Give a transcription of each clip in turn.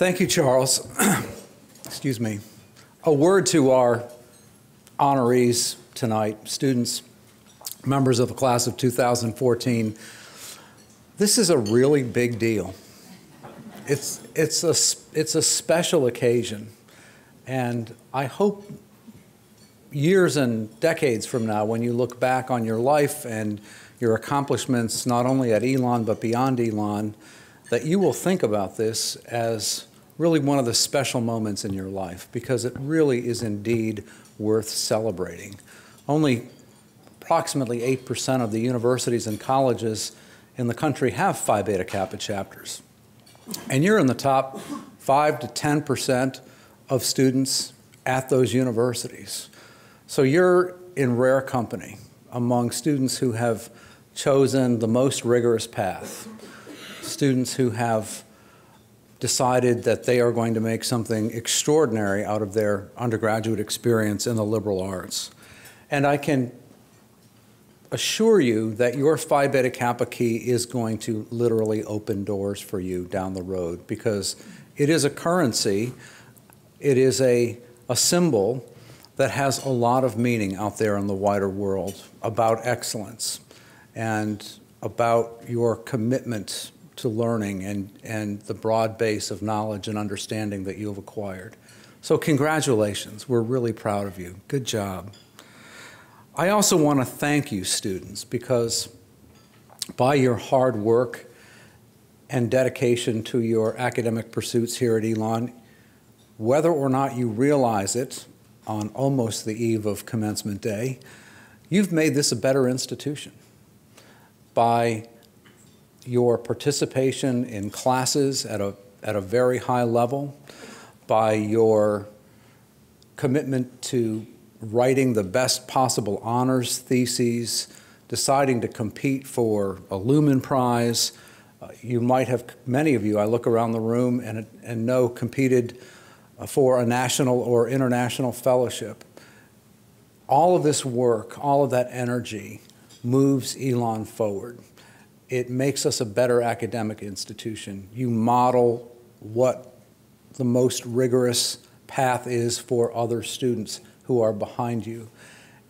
Thank you, Charles. Excuse me. A word to our honorees tonight, students, members of the class of 2014. This is a really big deal. It's a special occasion, and I hope years and decades from now, when you look back on your life and your accomplishments, not only at Elon but beyond Elon, that you will think about this as really one of the special moments in your life, because it really is indeed worth celebrating. Only approximately 8% of the universities and colleges in the country have Phi Beta Kappa chapters. And you're in the top 5 to 10% of students at those universities. So you're in rare company among students who have chosen the most rigorous path, students who have decided that they are going to make something extraordinary out of their undergraduate experience in the liberal arts. And I can assure you that your Phi Beta Kappa Key is going to literally open doors for you down the road, because it is a currency, it is a symbol that has a lot of meaning out there in the wider world about excellence and about your commitment to learning and the broad base of knowledge and understanding that you have acquired. So congratulations, we're really proud of you. Good job. I also want to thank you, students, because by your hard work and dedication to your academic pursuits here at Elon, whether or not you realize it on almost the eve of commencement day, you've made this a better institution. By your participation in classes at a very high level, by your commitment to writing the best possible honors theses, deciding to compete for a Lumen Prize. You might have, many of you, I look around the room and know, competed for a national or international fellowship. All of this work, all of that energy moves Elon forward. It makes us a better academic institution. You model what the most rigorous path is for other students who are behind you.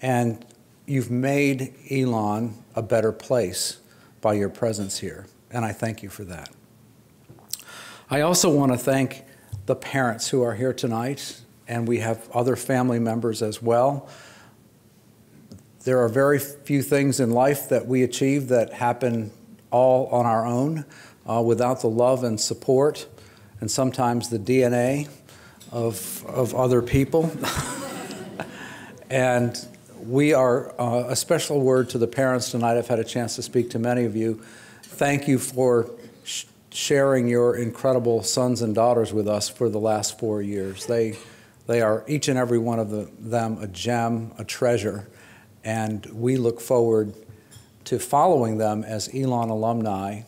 And you've made Elon a better place by your presence here, and I thank you for that. I also want to thank the parents who are here tonight, and we have other family members as well. There are very few things in life that we achieve that happen all on our own without the love and support and sometimes the DNA of other people. And we are, a special word to the parents tonight. I've had a chance to speak to many of you. Thank you for sharing your incredible sons and daughters with us for the last 4 years. They are, each and every one of them, a gem, a treasure, and we look forward to following them as Elon alumni,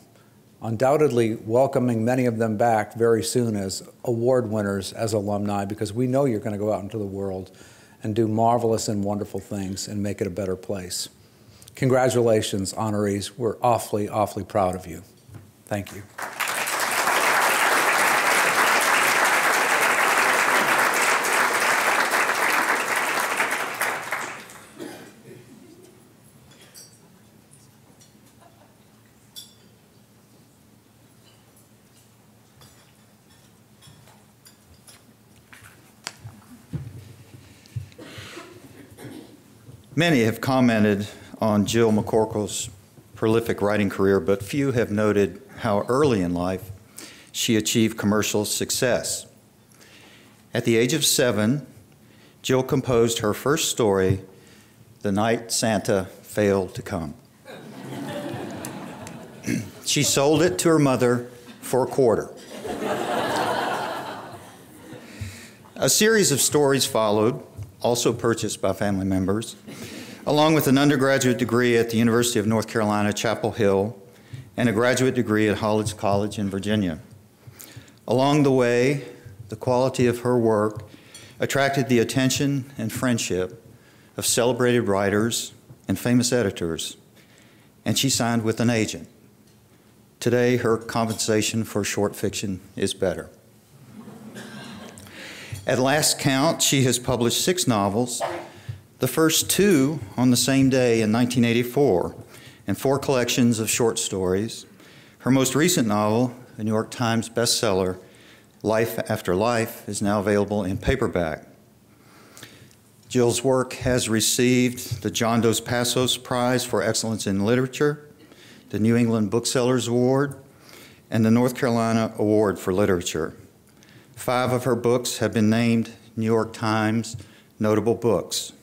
undoubtedly welcoming many of them back very soon as award winners as alumni, because we know you're going to go out into the world and do marvelous and wonderful things and make it a better place. Congratulations, honorees. We're awfully, awfully proud of you. Thank you. Many have commented on Jill McCorkle's prolific writing career, but few have noted how early in life she achieved commercial success. At the age of 7, Jill composed her first story, The Night Santa Failed to Come. She sold it to her mother for a quarter. A series of stories followed, also purchased by family members, along with an undergraduate degree at the University of North Carolina, Chapel Hill, and a graduate degree at Hollis College in Virginia. Along the way, the quality of her work attracted the attention and friendship of celebrated writers and famous editors, and she signed with an agent. Today, her compensation for short fiction is better. At last count, she has published 6 novels, the first 2 on the same day in 1984, and 4 collections of short stories. Her most recent novel, a New York Times bestseller, Life After Life, is now available in paperback. Jill's work has received the John Dos Passos Prize for Excellence in Literature, the New England Booksellers Award, and the North Carolina Award for Literature. 5 of her books have been named New York Times Notable Books.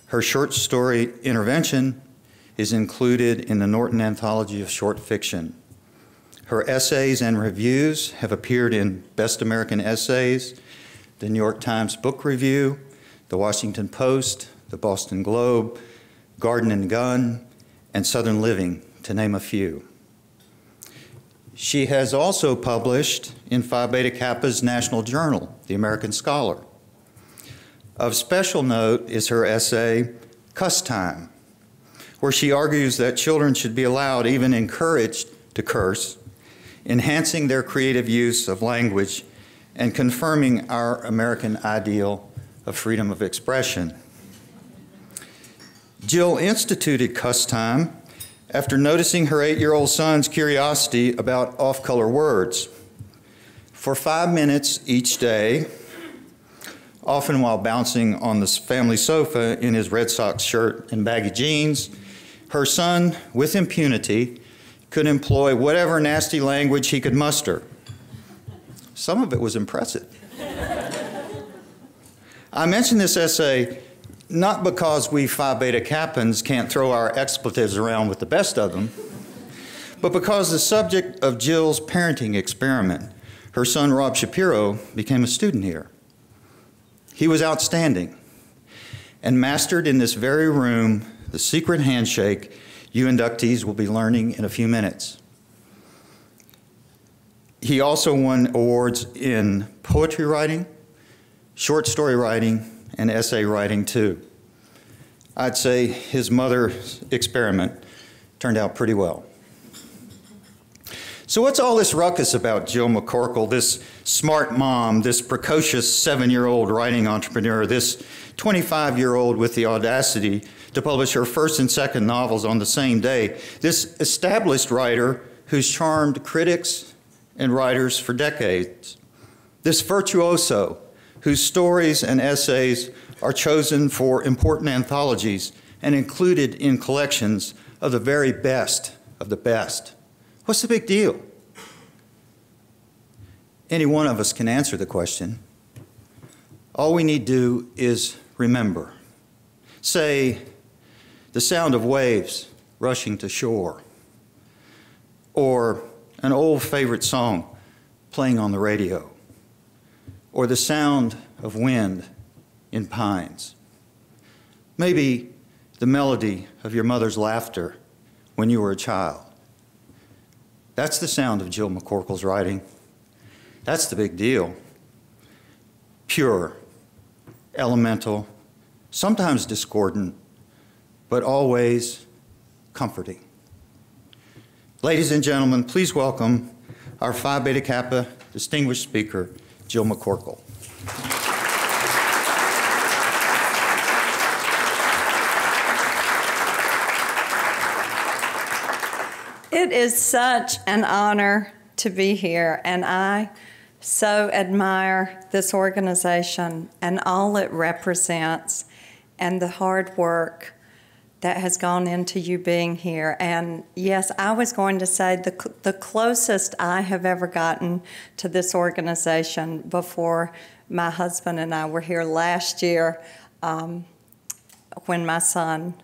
Her short story, Intervention, is included in the Norton Anthology of Short Fiction. Her essays and reviews have appeared in Best American Essays, the New York Times Book Review, the Washington Post, the Boston Globe, Garden and Gun, and Southern Living, to name a few. She has also published in Phi Beta Kappa's national journal, The American Scholar. Of special note is her essay, Cuss Time, where she argues that children should be allowed, even encouraged, to curse, enhancing their creative use of language and confirming our American ideal of freedom of expression. Jill instituted Cuss Time after noticing her 8-year-old son's curiosity about off-color words. For 5 minutes each day, often while bouncing on the family sofa in his Red Sox shirt and baggy jeans, her son, with impunity, could employ whatever nasty language he could muster. Some of it was impressive. I mention this essay not because we Phi Beta Kappans can't throw our expletives around with the best of them, but because the subject of Jill's parenting experiment, her son Rob Shapiro, became a student here. He was outstanding and mastered in this very room the secret handshake you inductees will be learning in a few minutes. He also won awards in poetry writing, short story writing, and essay writing too. I'd say his mother's experiment turned out pretty well. So what's all this ruckus about Jill McCorkle, this smart mom, this precocious 7-year-old writing entrepreneur, this 25-year-old with the audacity to publish her first and second novels on the same day, this established writer who's charmed critics and writers for decades, this virtuoso whose stories and essays are chosen for important anthologies and included in collections of the very best of the best. What's the big deal? Any one of us can answer the question. All we need to do is remember. Say, the sound of waves rushing to shore, or an old favorite song playing on the radio, or the sound of wind in pines. Maybe the melody of your mother's laughter when you were a child. That's the sound of Jill McCorkle's writing. That's the big deal. Pure, elemental, sometimes discordant, but always comforting. Ladies and gentlemen, please welcome our Phi Beta Kappa distinguished speaker, Jill McCorkle. It is such an honor to be here, and I so admire this organization and all it represents and the hard work that has gone into you being here. And yes, I was going to say the closest I have ever gotten to this organization before my husband and I were here last year when my son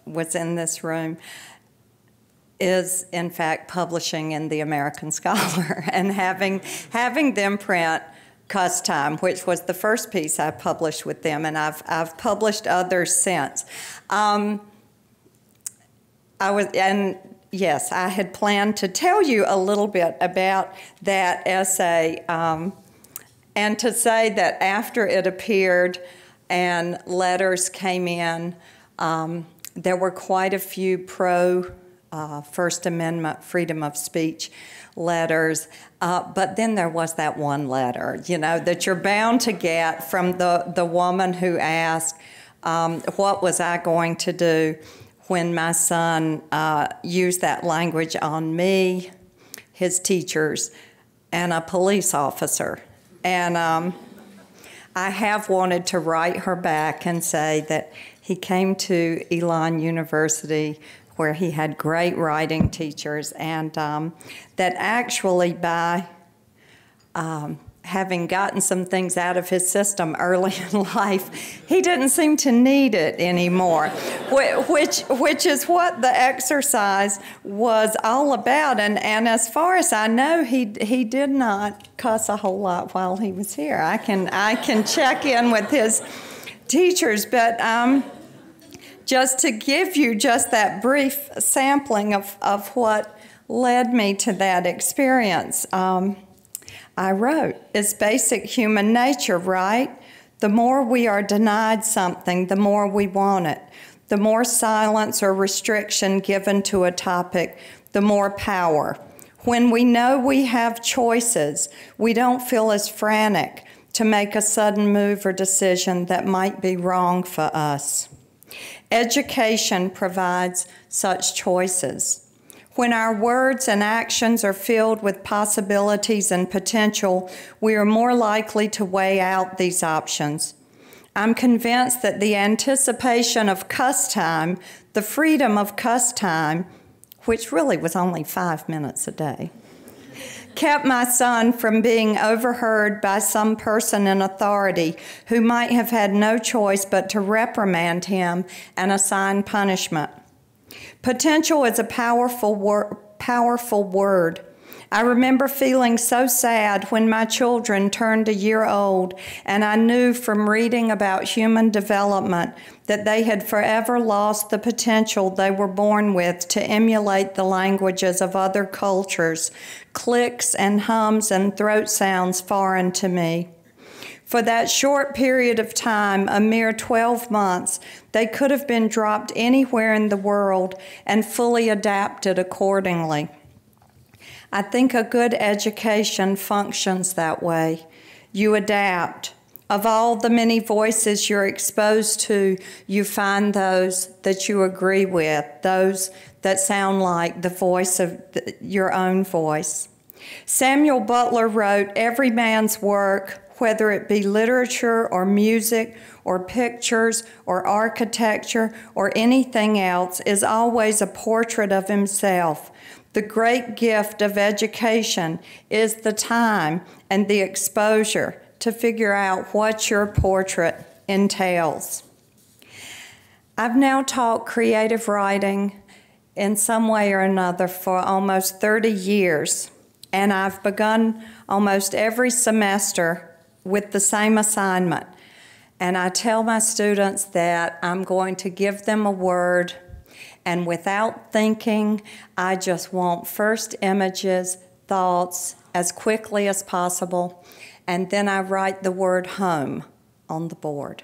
was in this room is in fact publishing in the American Scholar and having them print Cuss Time, which was the first piece I published with them, and I've published others since. Yes, I had planned to tell you a little bit about that essay, and to say that after it appeared and letters came in, there were quite a few pro First Amendment freedom of speech letters. But then there was that one letter, you know, that you're bound to get from the woman who asked, what was I going to do when my son used that language on me, his teachers, and a police officer. And I have wanted to write her back and say that he came to Elon University where he had great writing teachers, and that actually by having gotten some things out of his system early in life, he didn't seem to need it anymore, which is what the exercise was all about. And as far as I know, he did not cuss a whole lot while he was here. I can check in with his teachers, but just to give you just that brief sampling of what led me to that experience. I wrote, it's basic human nature, right? The more we are denied something, the more we want it. The more silence or restriction given to a topic, the more power. When we know we have choices, we don't feel as frantic to make a sudden move or decision that might be wrong for us. Education provides such choices. When our words and actions are filled with possibilities and potential, we are more likely to weigh out these options. I'm convinced that the anticipation of cuss time, the freedom of cuss time, which really was only 5 minutes a day, kept my son from being overheard by some person in authority who might have had no choice but to reprimand him and assign punishment. Potential is a powerful word. I remember feeling so sad when my children turned a year old, and I knew from reading about human development that they had forever lost the potential they were born with to emulate the languages of other cultures, clicks and hums and throat sounds foreign to me. For that short period of time, a mere 12 months, they could have been dropped anywhere in the world and fully adapted accordingly. I think a good education functions that way. You adapt. Of all the many voices you're exposed to, you find those that you agree with, those that sound like the voice of your own voice. Samuel Butler wrote, "Every man's work, whether it be literature or music or pictures or architecture or anything else, is always a portrait of himself. The great gift of education is the time and the exposure to figure out what your portrait entails." I've now taught creative writing in some way or another for almost 30 years, and I've begun almost every semester with the same assignment. And I tell my students that I'm going to give them a word, and without thinking, I just want first images, thoughts, as quickly as possible, and then I write the word home on the board.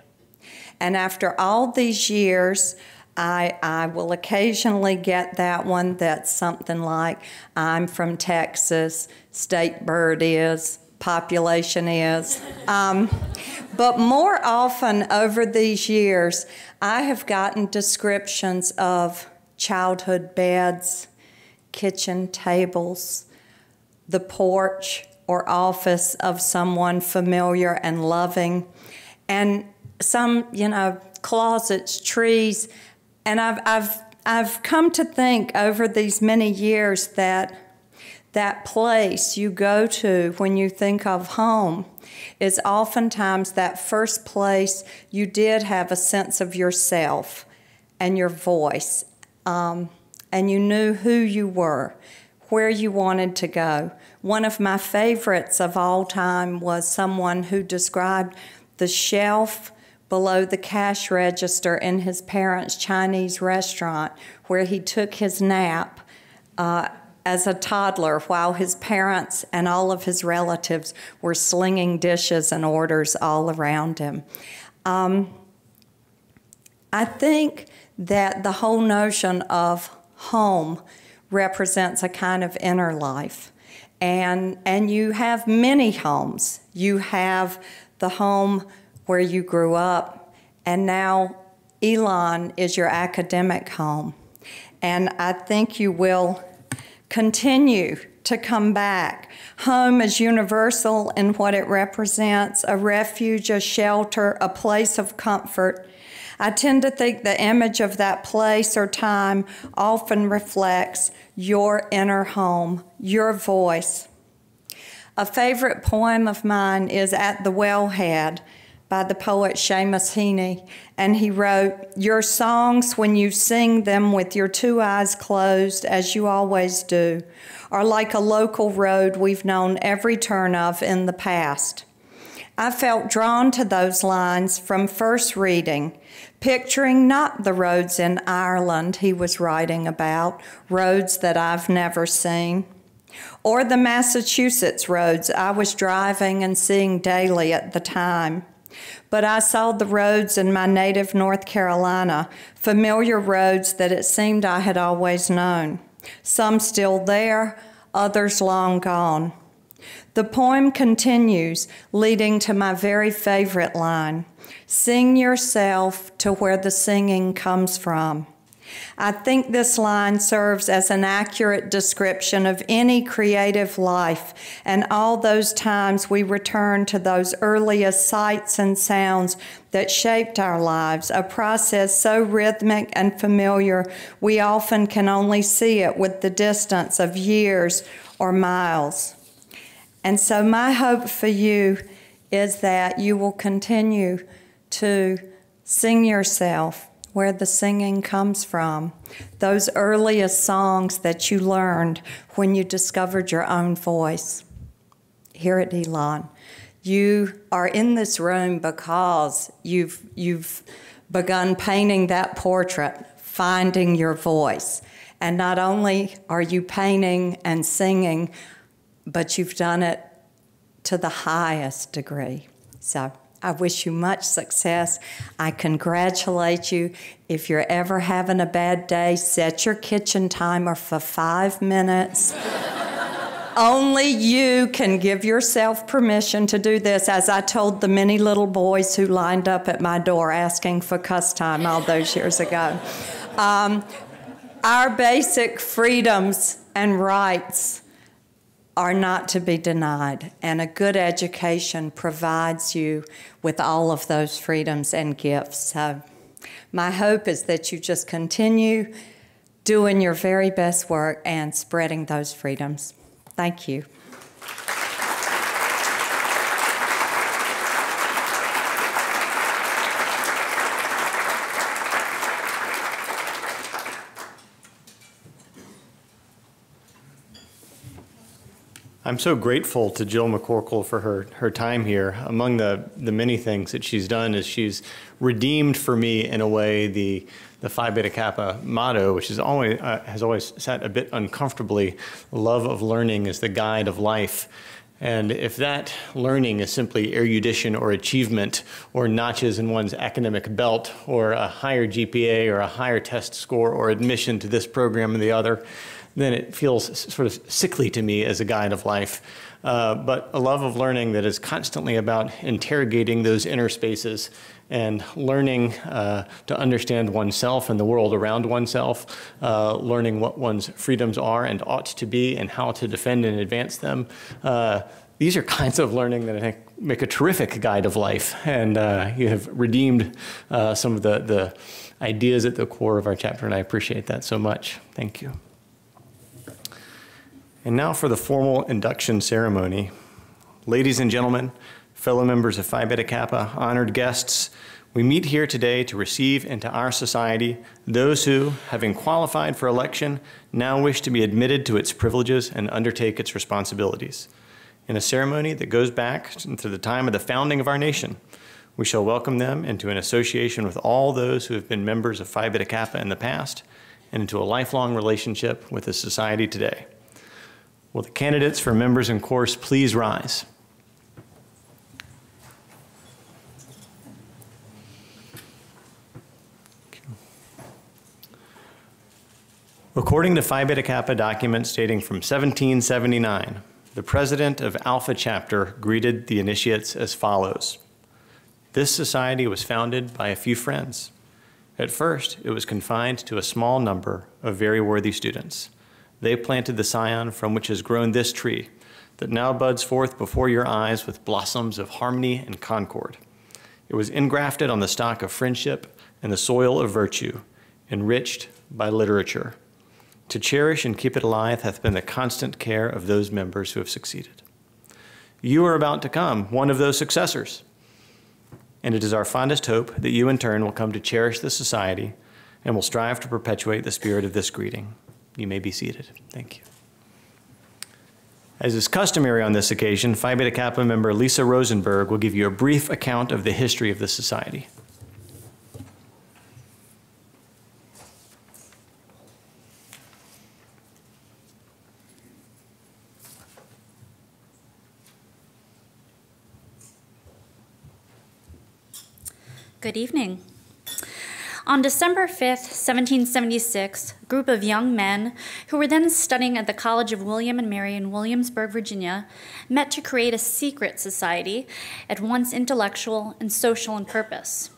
And after all these years, I will occasionally get that one that's something like, I'm from Texas, state bird is, population is. But more often over these years, I have gotten descriptions of childhood beds, kitchen tables, the porch or office of someone familiar and loving, and some, closets, trees. And I've come to think over these many years that place you go to when you think of home is oftentimes that first place you did have a sense of yourself and your voice, and you knew who you were, where you wanted to go. One of my favorites of all time was someone who described the shelf below the cash register in his parents' Chinese restaurant where he took his nap as a toddler while his parents and all of his relatives were slinging dishes and orders all around him. I think that the whole notion of home represents a kind of inner life. And you have many homes. You have the home where you grew up, and now Elon is your academic home. And I think you will continue to come back. Home is universal in what it represents, a refuge, a shelter, a place of comfort. I tend to think the image of that place or time often reflects your inner home, your voice. A favorite poem of mine is At the Wellhead by the poet Seamus Heaney, and he wrote, "Your songs, when you sing them with your two eyes closed, as you always do, are like a local road we've known every turn of in the past." I felt drawn to those lines from first reading, picturing not the roads in Ireland he was writing about, roads that I've never seen, or the Massachusetts roads I was driving and seeing daily at the time. But I saw the roads in my native North Carolina, familiar roads that it seemed I had always known, some still there, others long gone. The poem continues, leading to my very favorite line, "Sing yourself to where the singing comes from." I think this line serves as an accurate description of any creative life and all those times we return to those earliest sights and sounds that shaped our lives, a process so rhythmic and familiar we often can only see it with the distance of years or miles. And so my hope for you is that you will continue to sing yourself where the singing comes from, those earliest songs that you learned when you discovered your own voice. Here at Elon, you are in this room because you've begun painting that portrait, finding your voice. And not only are you painting and singing, but you've done it to the highest degree. So I wish you much success. I congratulate you. If you're ever having a bad day, set your kitchen timer for 5 minutes. Only you can give yourself permission to do this, as I told the many little boys who lined up at my door asking for cuss time all those years ago. Our basic freedoms and rights are not to be denied, and a good education provides you with all of those freedoms and gifts. So my hope is that you just continue doing your very best work and spreading those freedoms. Thank you. I'm so grateful to Jill McCorkle for her time here. Among the many things that she's done is she's redeemed for me, in a way, the Phi Beta Kappa motto, which is has always sat a bit uncomfortably. Love of learning is the guide of life. And if that learning is simply erudition or achievement or notches in one's academic belt or a higher GPA or a higher test score or admission to this program or the other, then it feels sort of sickly to me as a guide of life. But a love of learning that is constantly about interrogating those inner spaces and learning to understand oneself and the world around oneself, learning what one's freedoms are and ought to be and how to defend and advance them. These are kinds of learning that I think make a terrific guide of life, and you have redeemed some of the ideas at the core of our chapter, and I appreciate that so much. Thank you. And now for the formal induction ceremony. Ladies and gentlemen, fellow members of Phi Beta Kappa, honored guests, we meet here today to receive into our society those who, having qualified for election, now wish to be admitted to its privileges and undertake its responsibilities. In a ceremony that goes back to the time of the founding of our nation, we shall welcome them into an association with all those who have been members of Phi Beta Kappa in the past and into a lifelong relationship with the society today. Will the candidates for members in course please rise? According to Phi Beta Kappa documents dating from 1779, the president of Alpha Chapter greeted the initiates as follows. This society was founded by a few friends. At first, it was confined to a small number of very worthy students. They planted the scion from which has grown this tree that now buds forth before your eyes with blossoms of harmony and concord. It was engrafted on the stock of friendship and the soil of virtue, enriched by literature. To cherish and keep it alive hath been the constant care of those members who have succeeded. You are about to come one of those successors, and it is our fondest hope that you in turn will come to cherish this society and will strive to perpetuate the spirit of this greeting. You may be seated. Thank you. As is customary on this occasion, Phi Beta Kappa member Lisa Rosenberg will give you a brief account of the history of this society. Good evening. On December 5th, 1776, a group of young men who were then studying at the College of William and Mary in Williamsburg, Virginia, met to create a secret society at once intellectual and social in purpose.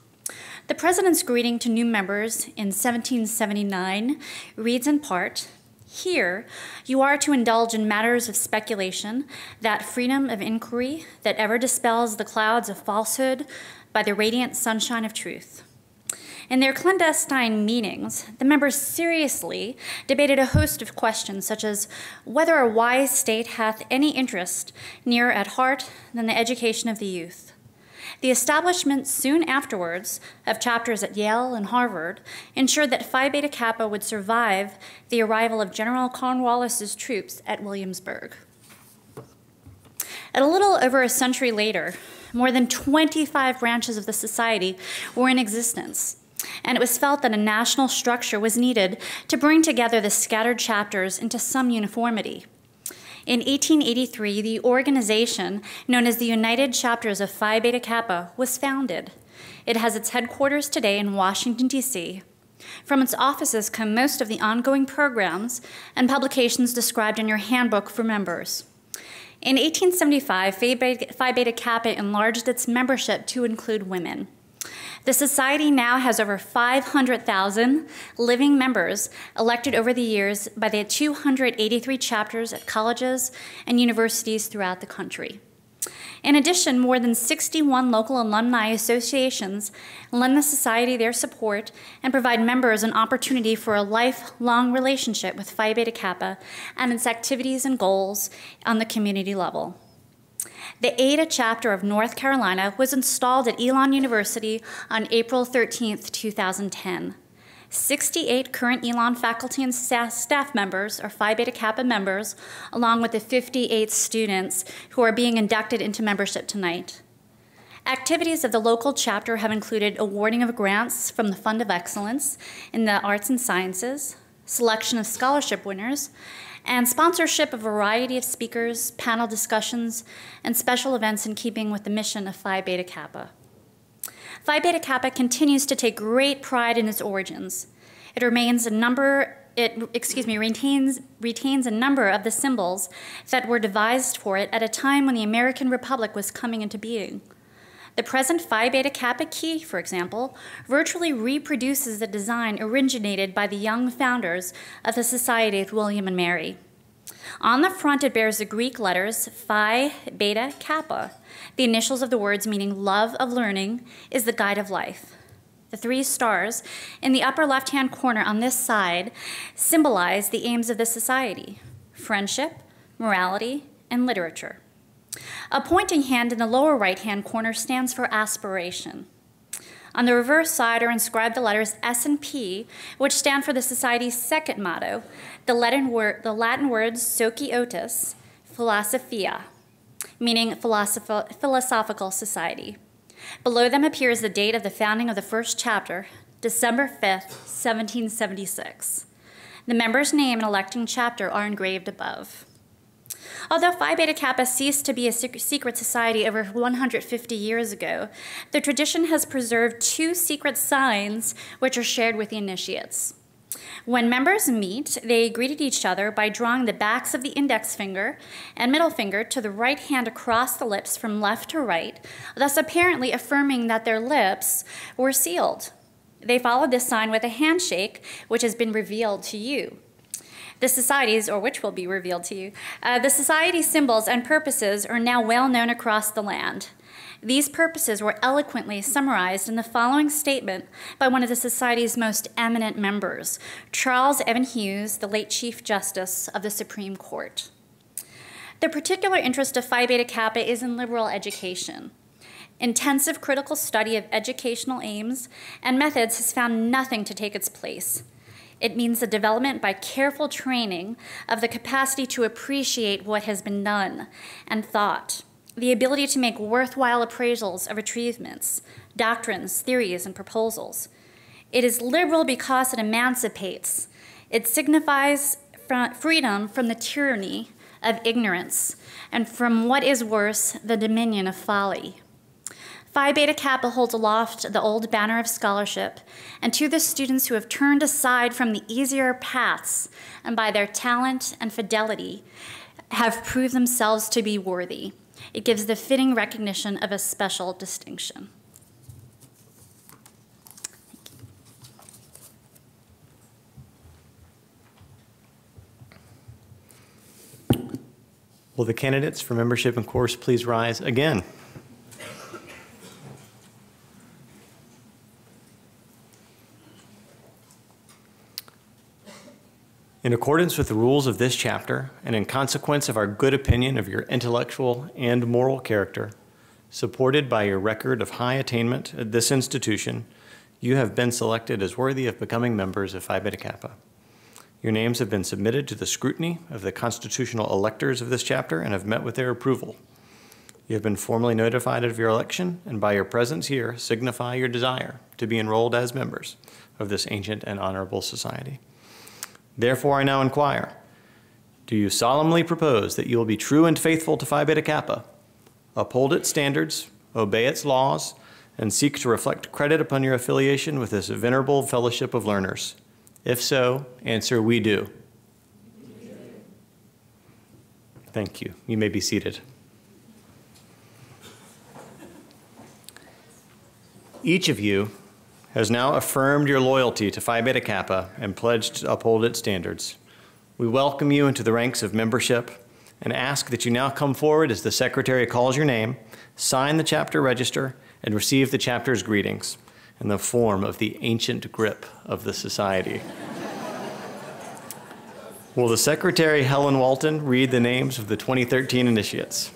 The president's greeting to new members in 1779 reads in part, "Here you are to indulge in matters of speculation, that freedom of inquiry that ever dispels the clouds of falsehood by the radiant sunshine of truth." In their clandestine meetings, the members seriously debated a host of questions, such as whether a wise state hath any interest nearer at heart than the education of the youth. The establishment soon afterwards of chapters at Yale and Harvard ensured that Phi Beta Kappa would survive the arrival of General Cornwallis's troops at Williamsburg. At a little over a century later, more than 25 branches of the society were in existence, and it was felt that a national structure was needed to bring together the scattered chapters into some uniformity. In 1883, the organization known as the United Chapters of Phi Beta Kappa was founded. It has its headquarters today in Washington, D.C. From its offices come most of the ongoing programs and publications described in your handbook for members. In 1875, Phi Beta Kappa enlarged its membership to include women. The society now has over 500,000 living members elected over the years by the 283 chapters at colleges and universities throughout the country. In addition, more than 61 local alumni associations lend the society their support and provide members an opportunity for a lifelong relationship with Phi Beta Kappa and its activities and goals on the community level. The Ada chapter of North Carolina was installed at Elon University on April 13th, 2010. 68 current Elon faculty and staff members are Phi Beta Kappa members, along with the 58 students who are being inducted into membership tonight. Activities of the local chapter have included awarding of grants from the Fund of Excellence in the Arts and Sciences, selection of scholarship winners, and sponsorship of a variety of speakers, panel discussions, and special events in keeping with the mission of Phi Beta Kappa. Phi Beta Kappa continues to take great pride in its origins. It retains a number of the symbols that were devised for it at a time when the American Republic was coming into being. The present Phi Beta Kappa Key, for example, virtually reproduces the design originated by the young founders of the Society of William and Mary. On the front, it bears the Greek letters Phi Beta Kappa. The initials of the words meaning love of learning is the guide of life. The 3 stars in the upper left-hand corner on this side symbolize the aims of the society: friendship, morality, and literature. A pointing hand in the lower right-hand corner stands for aspiration. On the reverse side are inscribed the letters S and P, which stand for the Society's second motto, the Latin words Sociotis Philosophia, meaning philosophical society. Below them appears the date of the founding of the first chapter, December 5th, 1776. The member's name and electing chapter are engraved above. Although Phi Beta Kappa ceased to be a secret society over 150 years ago, the tradition has preserved 2 secret signs which are shared with the initiates. When members meet, they greeted each other by drawing the backs of the index finger and middle finger to the right hand across the lips from left to right, thus apparently affirming that their lips were sealed. They followed this sign with a handshake, which has been revealed to you. The society's, or which will be revealed to you, the society's symbols and purposes are now well known across the land. These purposes were eloquently summarized in the following statement by one of the Society's most eminent members, Charles Evan Hughes, the late Chief Justice of the Supreme Court. The particular interest of Phi Beta Kappa is in liberal education. Intensive critical study of educational aims and methods has found nothing to take its place. It means the development by careful training of the capacity to appreciate what has been done and thought, the ability to make worthwhile appraisals of achievements, doctrines, theories, and proposals. It is liberal because it emancipates. It signifies freedom from the tyranny of ignorance and from what is worse, the dominion of folly. Phi Beta Kappa holds aloft the old banner of scholarship, and to the students who have turned aside from the easier paths and by their talent and fidelity have proved themselves to be worthy, it gives the fitting recognition of a special distinction. Will the candidates for membership and course please rise again? In accordance with the rules of this chapter, and in consequence of our good opinion of your intellectual and moral character, supported by your record of high attainment at this institution, you have been selected as worthy of becoming members of Phi Beta Kappa. Your names have been submitted to the scrutiny of the constitutional electors of this chapter and have met with their approval. You have been formally notified of your election, and by your presence here signify your desire to be enrolled as members of this ancient and honorable society. Therefore, I now inquire, do you solemnly propose that you will be true and faithful to Phi Beta Kappa, uphold its standards, obey its laws, and seek to reflect credit upon your affiliation with this venerable fellowship of learners? If so, answer, we do. Thank you. You may be seated. Each of you has now affirmed your loyalty to Phi Beta Kappa and pledged to uphold its standards. We welcome you into the ranks of membership and ask that you now come forward as the secretary calls your name, sign the chapter register, and receive the chapter's greetings in the form of the ancient grip of the society. Will the secretary, Helen Walton, read the names of the 2013 initiates?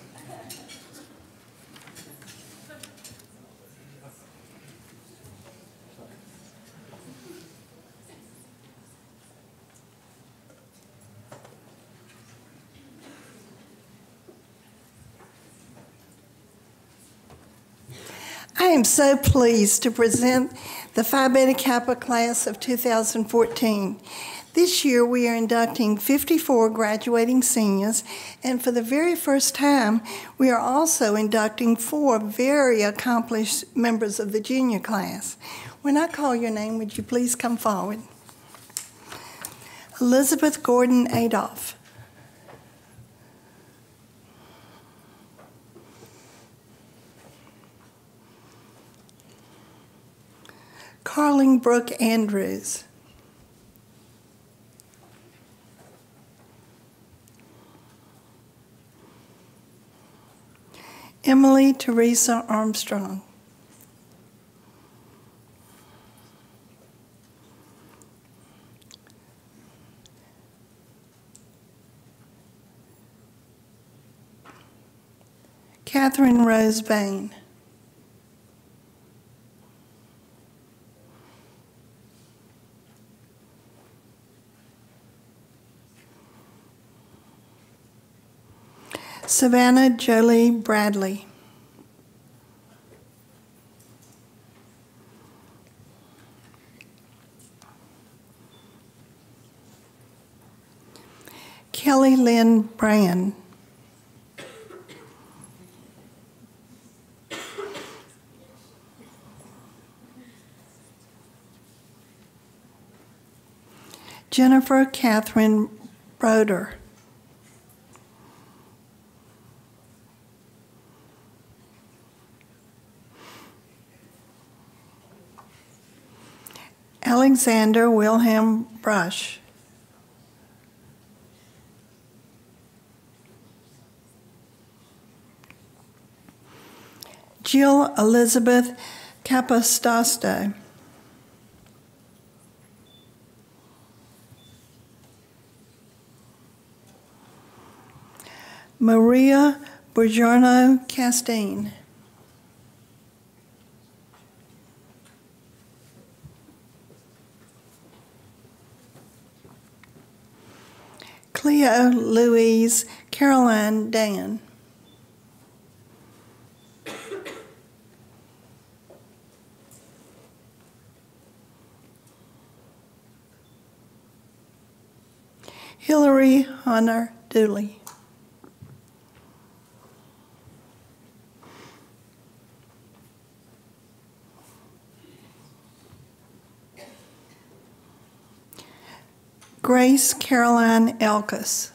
I am so pleased to present the Phi Beta Kappa class of 2014. This year we are inducting 54 graduating seniors, and for the very first time we are also inducting 4 very accomplished members of the junior class. When I call your name, would you please come forward? Elizabeth Gordon Adolph. Carling Brooke Andrews. Emily Theresa Armstrong. Kathryn Rose Bain. Savannah Jolie Bradley. Kelly Lynn Brand. Jennifer Catherine Brouder. Alexander Wilhelm Bruch. Jill Elizabeth Capotosto. Maria Bongiorno Castine. Cleo Louise Caroline Dan. Hillary Hunter Dooley. Grace Caroline Elkus.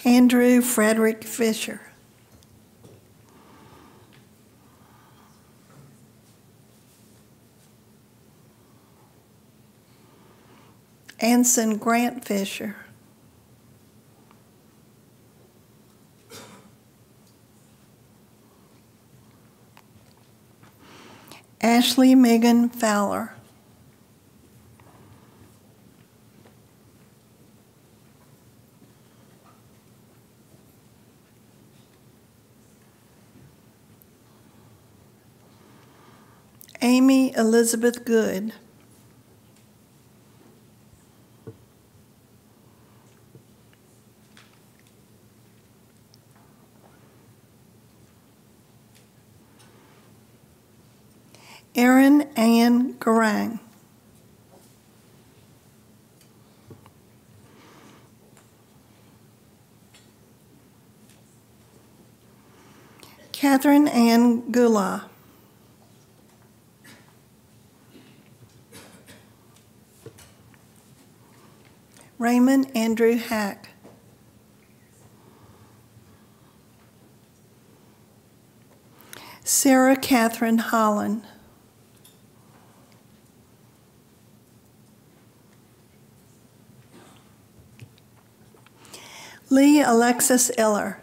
Andrew Fredrick Fischer. Anson Grant Fischer. Ashley Megan Fowler. Amy Elizabeth Good. Eryn Ann Gorang. Kathryn Ann Goulah. Raymond Andrew Hack. Sarah Catherine Holland. Lee Alexis Eller.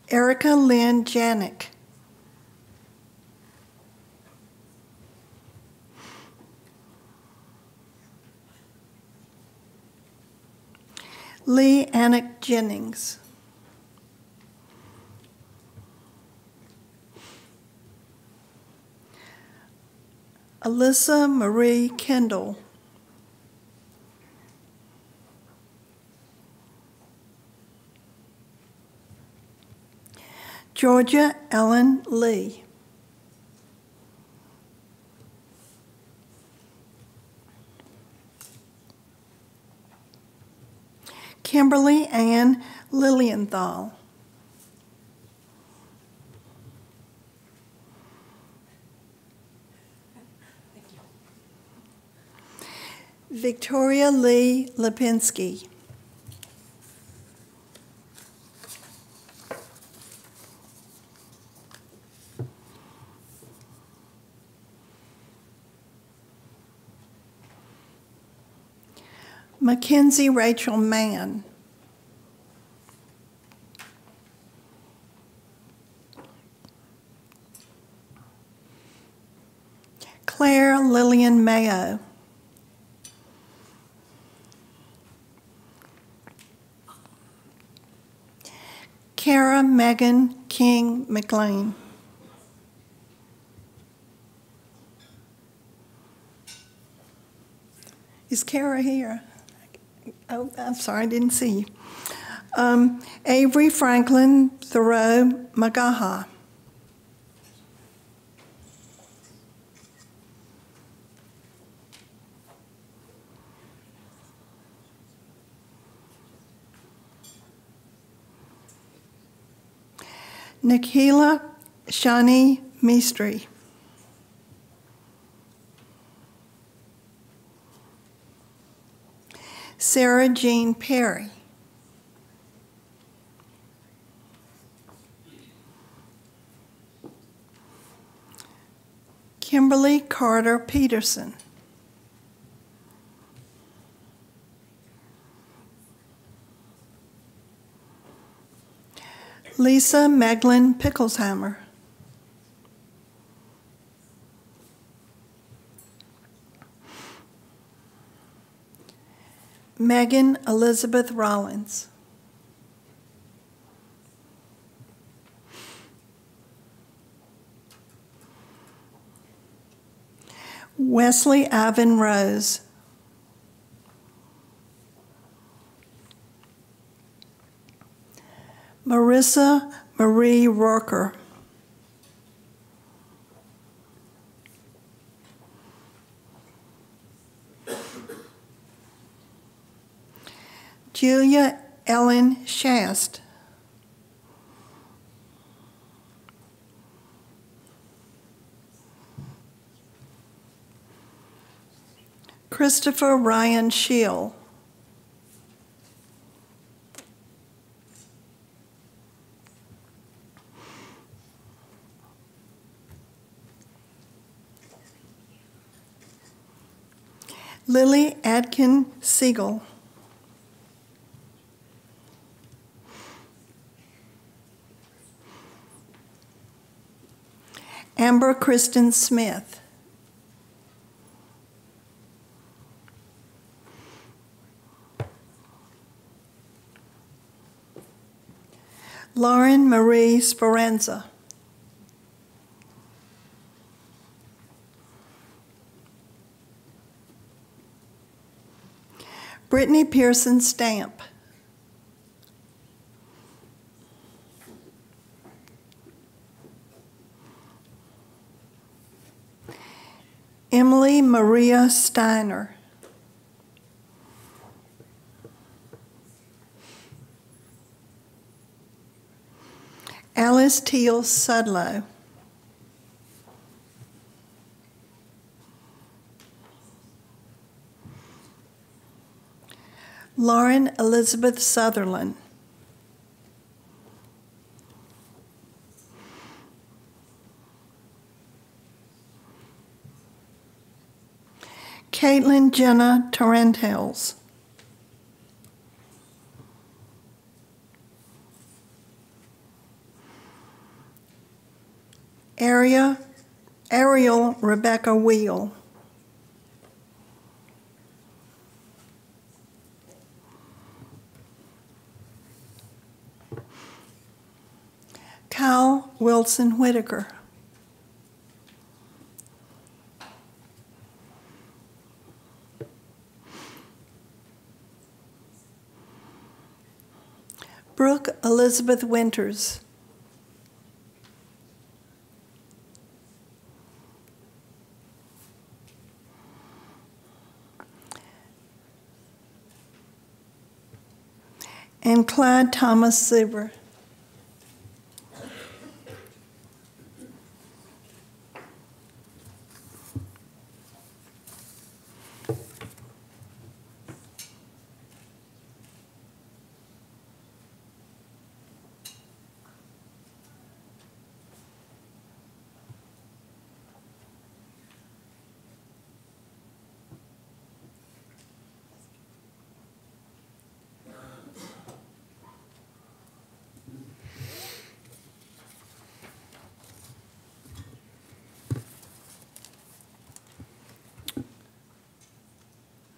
Erica Lynn Janik. Lee Anik Jennings. Alyssa Marie Kendall. Georgia Ellen Lee. Kimberly Ann Lilienthal. Victoria Lee Lipinski. Mackenzie Rachel Mann. Claire Lillian Mayo. Kara Megan King McLean. Is Kara here? Oh, I'm sorry, I didn't see you. Avery Franklin Thoreau Magaha. Nikhila Shani Mistry. Sarah Jean Perry. Kimberly Carter Peterson. Lisa Meglin Picklesheimer. Megan Elizabeth Rollins. Wesley Ivan Rose. Marissa Marie Rourker. Julia Ellen Shast. Christopher Ryan Scheel. Lily Adkin Siegel. Amber Kristen Smith. Lauren Marie Speranza. Brittany Pearson Stamp. Emily Maria Steiner. Alice Teal Sudlow. Lauren Elizabeth Sutherland. Caitlin Jenna Torrentels. Ariel Rebecca Wheel. Kyle Wilson Whitaker. Brooke Elizabeth Winters. And Clyde Thomas Zuber.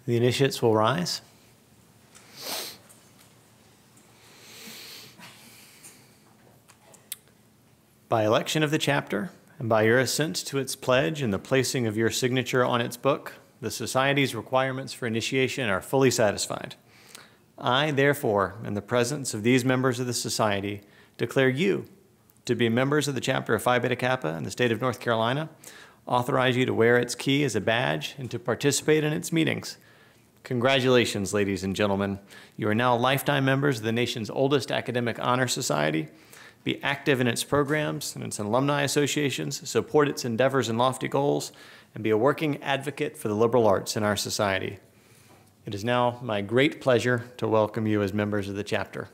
The initiates will rise. By election of the chapter, and by your assent to its pledge and the placing of your signature on its book, the Society's requirements for initiation are fully satisfied. I, therefore, in the presence of these members of the Society, declare you to be members of the chapter of Phi Beta Kappa in the state of North Carolina, authorize you to wear its key as a badge and to participate in its meetings. Congratulations, ladies and gentlemen. You are now lifetime members of the nation's oldest academic honor society. be active in its programs and its alumni associations, support its endeavors and lofty goals, and be a working advocate for the liberal arts in our society. It is now my great pleasure to welcome you as members of the chapter.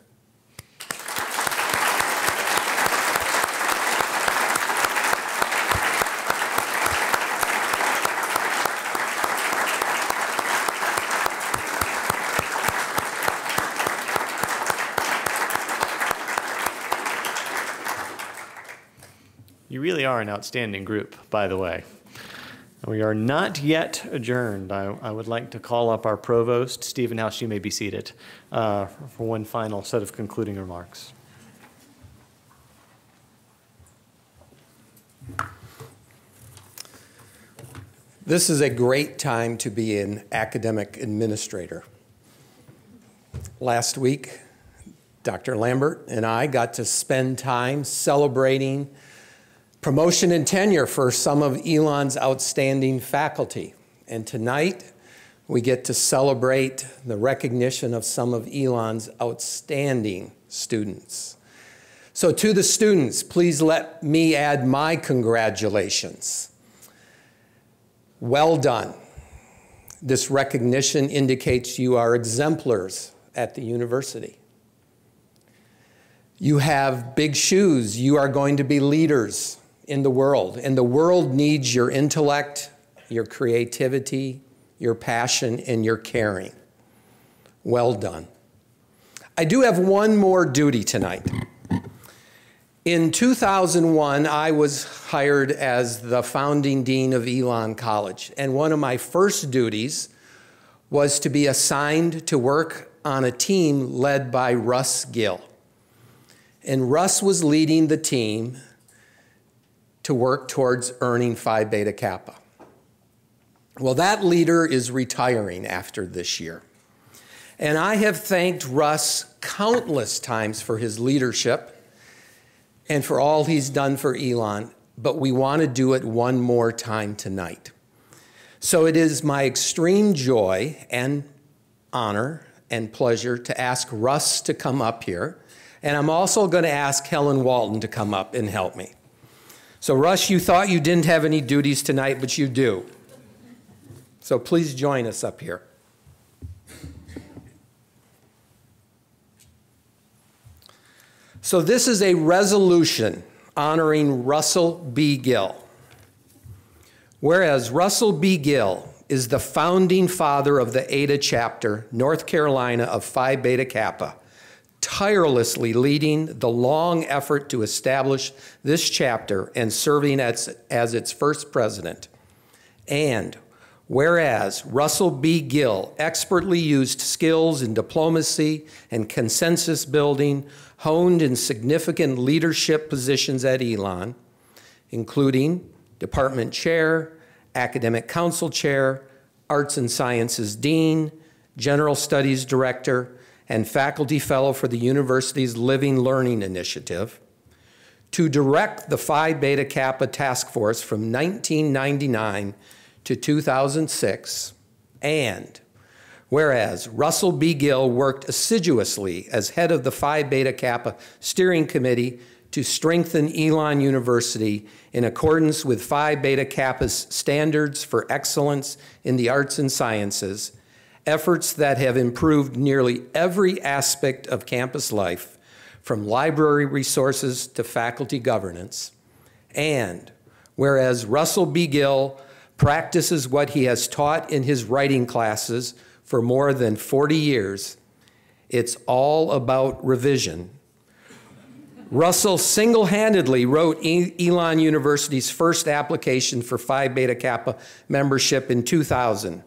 You really are an outstanding group, by the way. We are not yet adjourned. I would like to call up our provost, Stephen House. You may be seated for one final set of concluding remarks. This is a great time to be an academic administrator. Last week, Dr. Lambert and I got to spend time celebrating promotion and tenure for some of Elon's outstanding faculty. And tonight, we get to celebrate the recognition of some of Elon's outstanding students. So to the students, please let me add my congratulations. Well done. This recognition indicates you are exemplars at the university. You have big shoes. You are going to be leaders in the world, and the world needs your intellect, your creativity, your passion, and your caring. Well done. I do have one more duty tonight. In 2001, I was hired as the founding dean of Elon College, and one of my first duties was to be assigned to work on a team led by Russ Gill. And Russ was leading the team to work towards earning Phi Beta Kappa. Well, that leader is retiring after this year. And I have thanked Russ countless times for his leadership and for all he's done for Elon, but we want to do it one more time tonight. So it is my extreme joy and honor and pleasure to ask Russ to come up here. And I'm also going to ask Helen Walton to come up and help me. So Russ, you thought you didn't have any duties tonight, but you do. So please join us up here. So this is a resolution honoring Russell B. Gill. Whereas Russell B. Gill is the founding father of the Ada chapter, North Carolina, of Phi Beta Kappa, tirelessly leading the long effort to establish this chapter and serving as its first president. And whereas Russell B. Gill expertly used skills in diplomacy and consensus building honed in significant leadership positions at Elon, including department chair, academic council chair, arts and sciences dean, general studies director, and faculty fellow for the university's Living Learning Initiative, to direct the Phi Beta Kappa Task Force from 1999 to 2006, and whereas Russell B. Gill worked assiduously as head of the Phi Beta Kappa Steering Committee to strengthen Elon University in accordance with Phi Beta Kappa's standards for excellence in the arts and sciences, efforts that have improved nearly every aspect of campus life, from library resources to faculty governance. And whereas Russell B. Gill practices what he has taught in his writing classes for more than 40 years, it's all about revision. Russell single-handedly wrote Elon University's first application for Phi Beta Kappa membership in 2000,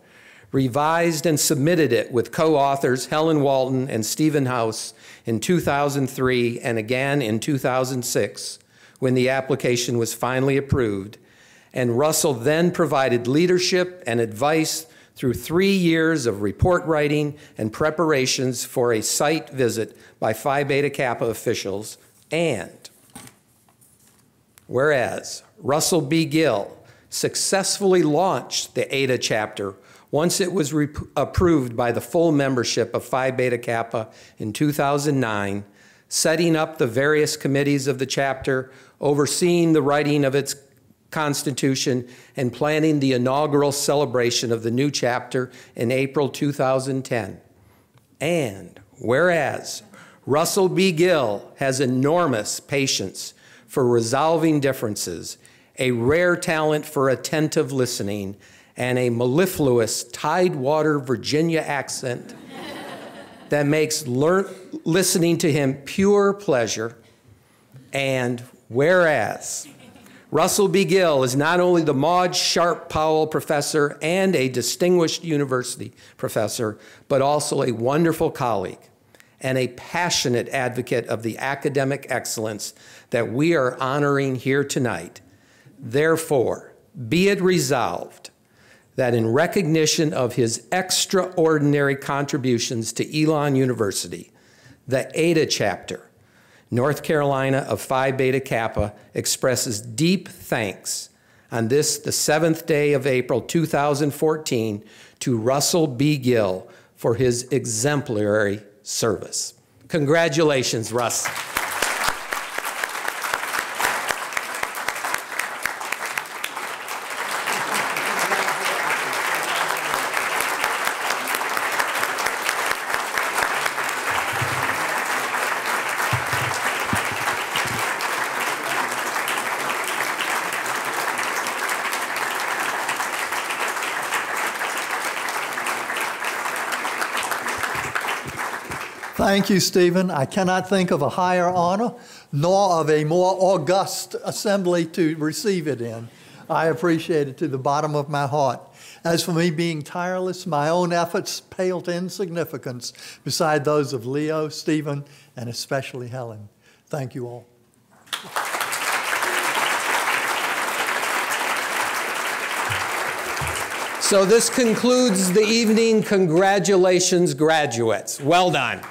revised and submitted it with co-authors Helen Walton and Stephen House in 2003 and again in 2006 when the application was finally approved. And Russell then provided leadership and advice through 3 years of report writing and preparations for a site visit by Phi Beta Kappa officials. And whereas Russell B. Gill successfully launched the Ada chapter once it was approved by the full membership of Phi Beta Kappa in 2009, setting up the various committees of the chapter, overseeing the writing of its constitution, and planning the inaugural celebration of the new chapter in April 2010. And whereas Russell B. Gill has enormous patience for resolving differences, a rare talent for attentive listening, and a mellifluous Tidewater Virginia accent that makes listening to him pure pleasure. And whereas Russell B. Gill is not only the Maud Sharp Powell Professor and a distinguished university professor, but also a wonderful colleague and a passionate advocate of the academic excellence that we are honoring here tonight. Therefore, be it resolved that in recognition of his extraordinary contributions to Elon University, the Ada chapter, North Carolina of Phi Beta Kappa, expresses deep thanks on this, the 7th day of April 2014, to Russell B. Gill for his exemplary service. Congratulations, Russ. Thank you, Stephen. I cannot think of a higher honor, nor of a more august assembly to receive it in. I appreciate it to the bottom of my heart. As for me being tireless, my own efforts pale to insignificance beside those of Leo, Stephen, and especially Helen. Thank you all. So this concludes the evening. Congratulations, graduates. Well done.